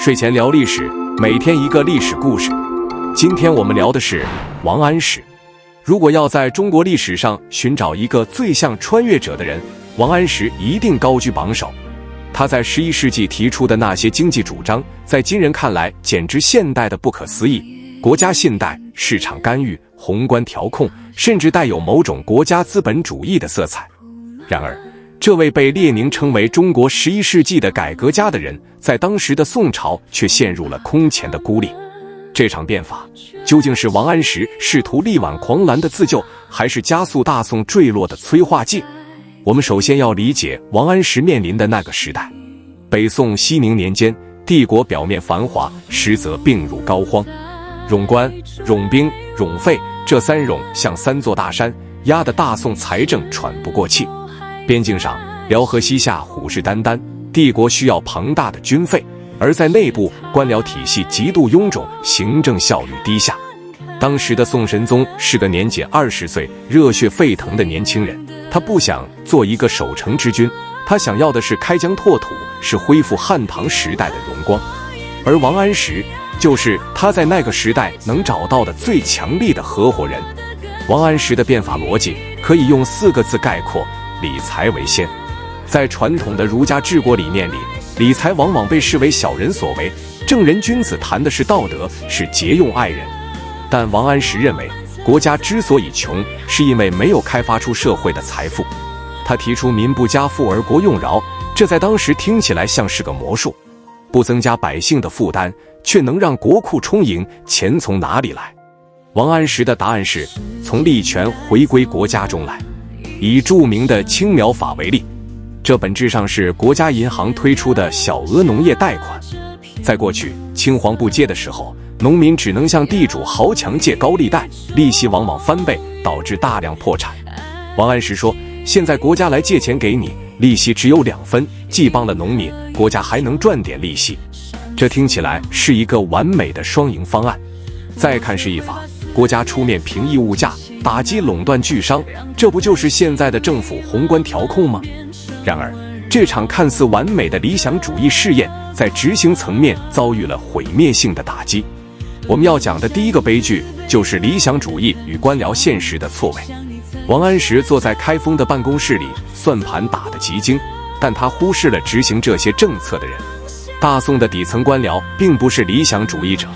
睡前聊历史，每天一个历史故事。今天我们聊的是王安石。如果要在中国历史上寻找一个最像穿越者的人，王安石一定高居榜首。他在11世纪提出的那些经济主张，在今人看来简直现代的不可思议。国家信贷、市场干预、宏观调控，甚至带有某种国家资本主义的色彩。然而，这位被列宁称为中国11世纪的改革家的人，在当时的宋朝却陷入了空前的孤立。这场变法究竟是王安石试图力挽狂澜的自救，还是加速大宋坠落的催化剂？我们首先要理解王安石面临的那个时代。北宋熙宁年间，帝国表面繁华，实则病入膏肓。冗官、冗兵、冗费这三冗像三座大山，压得大宋财政喘不过气。边境上，辽河西夏虎视眈眈，帝国需要庞大的军费；而在内部，官僚体系极度臃肿，行政效率低下。当时的宋神宗是个年仅20岁、热血沸腾的年轻人，他不想做一个守成之君，他想要的是开疆拓土，是恢复汉唐时代的荣光。而王安石就是他在那个时代能找到的最强力的合伙人。王安石的变法逻辑可以用4个字概括：理财为先。在传统的儒家治国理念里，理财往往被视为小人所为，正人君子谈的是道德，是节用爱人。但王安石认为，国家之所以穷，是因为没有开发出社会的财富。他提出民不加赋而国用饶，这在当时听起来像是个魔术，不增加百姓的负担，却能让国库充盈，钱从哪里来？王安石的答案是从利权回归国家中来。以著名的青苗法为例，这本质上是国家银行推出的小额农业贷款。在过去，青黄不接的时候，农民只能向地主豪强借高利贷，利息往往翻倍，导致大量破产。王安石说，现在国家来借钱给你，利息只有2分，既帮了农民，国家还能赚点利息。这听起来是一个完美的双赢方案。再看是一法，国家出面平抑物价，打击垄断巨商，这不就是现在的政府宏观调控吗？然而，这场看似完美的理想主义试验，在执行层面遭遇了毁灭性的打击。我们要讲的第一个悲剧，就是理想主义与官僚现实的错位。王安石坐在开封的办公室里，算盘打得极精，但他忽视了执行这些政策的人。大宋的底层官僚并不是理想主义者。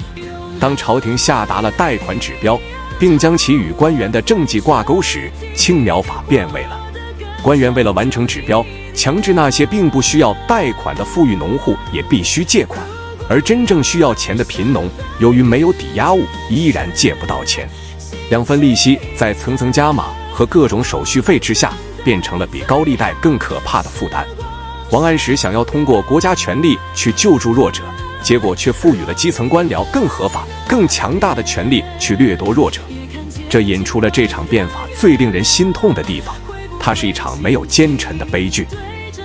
当朝廷下达了贷款指标，并将其与官员的政绩挂钩时，青苗法变味了。官员为了完成指标，强制那些并不需要贷款的富裕农户也必须借款，而真正需要钱的贫农，由于没有抵押物，依然借不到钱。2分利息在层层加码和各种手续费之下，变成了比高利贷更可怕的负担。王安石想要通过国家权力去救助弱者，结果却赋予了基层官僚更合法、更强大的权力去掠夺弱者。这引出了这场变法最令人心痛的地方，它是一场没有奸臣的悲剧。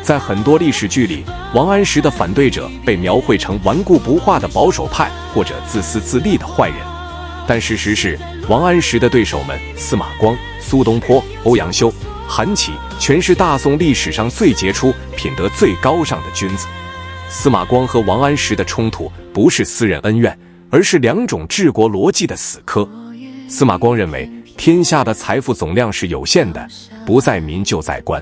在很多历史剧里，王安石的反对者被描绘成顽固不化的保守派或者自私自利的坏人，但事实是，王安石的对手们司马光、苏东坡、欧阳修、韩琦，全是大宋历史上最杰出、品德最高尚的君子。司马光和王安石的冲突不是私人恩怨，而是2种治国逻辑的死磕。司马光认为，天下的财富总量是有限的，不在民就在官。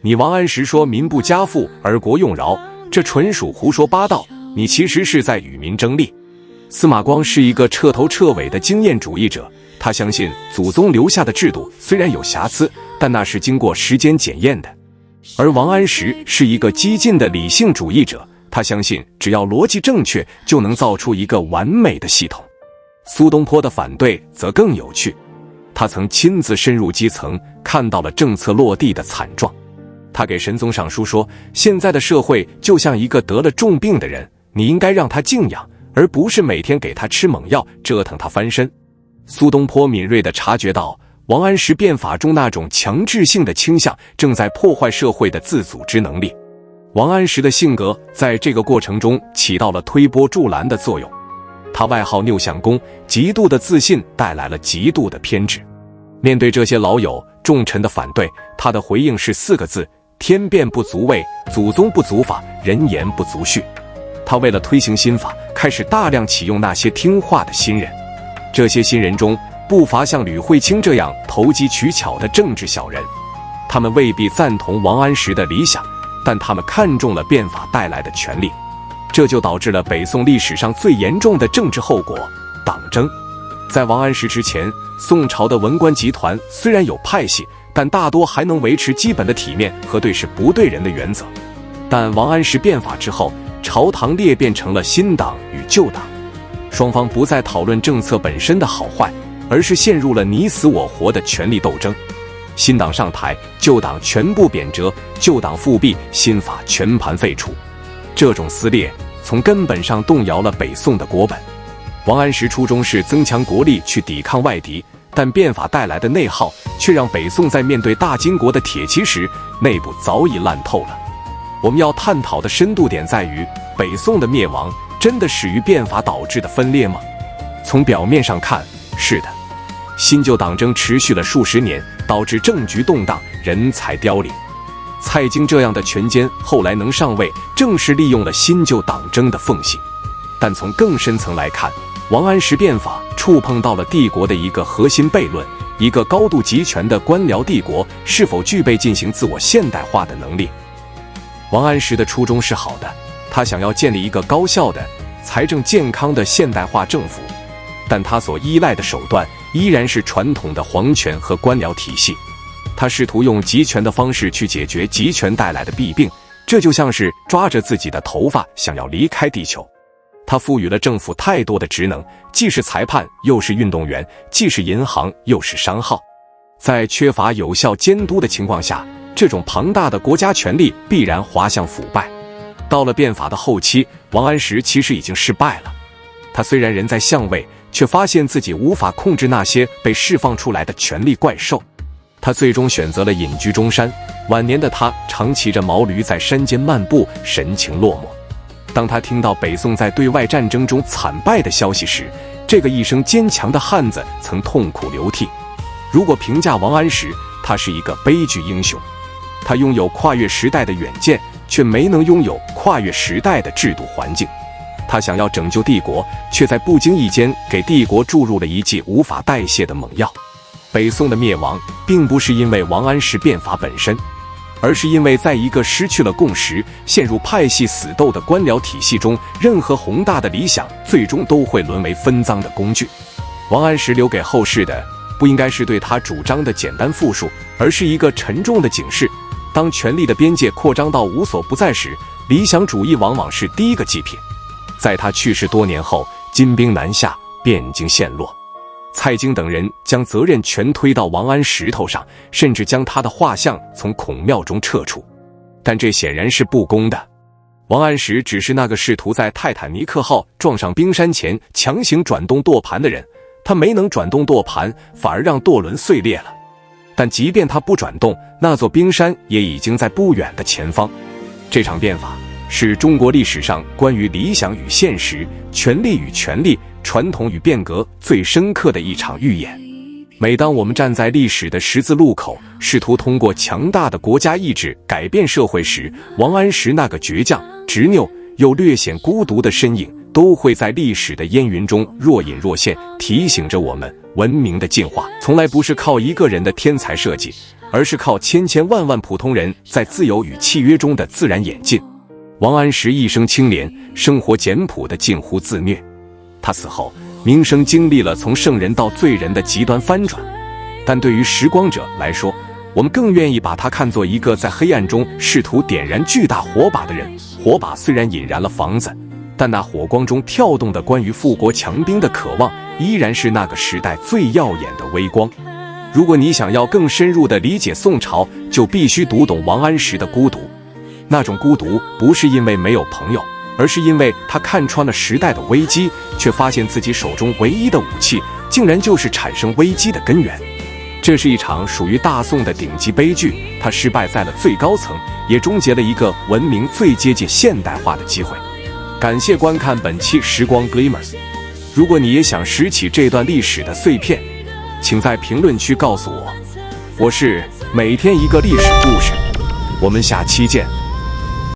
你王安石说民不加赋而国用饶，这纯属胡说八道，你其实是在与民争利。司马光是一个彻头彻尾的经验主义者，他相信祖宗留下的制度虽然有瑕疵，但那是经过时间检验的。而王安石是一个激进的理性主义者，他相信只要逻辑正确，就能造出一个完美的系统。苏东坡的反对则更有趣，他曾亲自深入基层，看到了政策落地的惨状。他给神宗上书说，现在的社会就像一个得了重病的人，你应该让他静养，而不是每天给他吃猛药，折腾他翻身。苏东坡敏锐地察觉到，王安石变法中那种强制性的倾向正在破坏社会的自组织能力。王安石的性格在这个过程中起到了推波助澜的作用。他外号拗相公，极度的自信带来了极度的偏执。面对这些老友重臣的反对，他的回应是4个字：天变不足畏，祖宗不足法，人言不足恤。他为了推行新法，开始大量启用那些听话的新人。这些新人中不乏像吕慧卿这样投机取巧的政治小人，他们未必赞同王安石的理想，但他们看中了变法带来的权利，这就导致了北宋历史上最严重的政治后果——党争。在王安石之前，宋朝的文官集团虽然有派系，但大多还能维持基本的体面和对事不对人的原则。但王安石变法之后，朝堂裂变成了新党与旧党，双方不再讨论政策本身的好坏，而是陷入了你死我活的权力斗争。新党上台，旧党全部贬谪，旧党复辟，新法全盘废除。这种撕裂从根本上动摇了北宋的国本。王安石初衷是增强国力去抵抗外敌，但变法带来的内耗却让北宋在面对大金国的铁骑时，内部早已烂透了。我们要探讨的深度点在于，北宋的灭亡真的始于变法导致的分裂吗？从表面上看，是的。新旧党争持续了数十年，导致政局动荡，人才凋零。蔡京这样的权奸后来能上位，正是利用了新旧党争的缝隙。但从更深层来看，王安石变法触碰到了帝国的一个核心悖论：一个高度集权的官僚帝国是否具备进行自我现代化的能力。王安石的初衷是好的，他想要建立一个高效的、财政健康的现代化政府，但他所依赖的手段依然是传统的皇权和官僚体系。他试图用集权的方式去解决集权带来的弊病，这就像是抓着自己的头发想要离开地球。他赋予了政府太多的职能，既是裁判又是运动员，既是银行又是商号。在缺乏有效监督的情况下，这种庞大的国家权力必然滑向腐败。到了变法的后期，王安石其实已经失败了。他虽然人在相位，却发现自己无法控制那些被释放出来的权力怪兽。他最终选择了隐居中山，晚年的他常骑着毛驴在山间漫步，神情落寞。当他听到北宋在对外战争中惨败的消息时，这个一生坚强的汉子曾痛哭流涕。如果评价王安石，他是一个悲剧英雄。他拥有跨越时代的远见，却没能拥有跨越时代的制度环境。他想要拯救帝国，却在不经意间给帝国注入了一剂无法代谢的猛药。北宋的灭亡并不是因为王安石变法本身，而是因为在一个失去了共识、陷入派系死斗的官僚体系中，任何宏大的理想最终都会沦为分赃的工具。王安石留给后世的不应该是对他主张的简单复述，而是一个沉重的警示。当权力的边界扩张到无所不在时，理想主义往往是第一个祭品。在他去世多年后，金兵南下，汴京陷落，蔡京等人将责任全推到王安石头上，甚至将他的画像从孔庙中撤除。但这显然是不公的。王安石只是那个试图在泰坦尼克号撞上冰山前强行转动舵盘的人，他没能转动舵盘，反而让舵轮碎裂了。但即便他不转动，那座冰山也已经在不远的前方。这场变法是中国历史上关于理想与现实、权力与权力、传统与变革最深刻的一场预演。每当我们站在历史的十字路口，试图通过强大的国家意志改变社会时，王安石那个倔强、执拗又略显孤独的身影，都会在历史的烟云中若隐若现，提醒着我们，文明的进化从来不是靠一个人的天才设计，而是靠千千万万普通人在自由与契约中的自然演进。王安石一生清廉，生活简朴的近乎自虐。他死后，名声经历了从圣人到罪人的极端翻转，但对于时光者来说，我们更愿意把他看作一个在黑暗中试图点燃巨大火把的人。火把虽然引燃了房子，但那火光中跳动的关于富国强兵的渴望，依然是那个时代最耀眼的微光。如果你想要更深入地理解宋朝，就必须读懂王安石的孤独。那种孤独不是因为没有朋友，而是因为他看穿了时代的危机，却发现自己手中唯一的武器竟然就是产生危机的根源。这是一场属于大宋的顶级悲剧，它失败在了最高层，也终结了一个文明最接近现代化的机会。感谢观看本期时光 Glimmers。 如果你也想拾起这段历史的碎片，请在评论区告诉我。我是每天一个历史故事，我们下期见。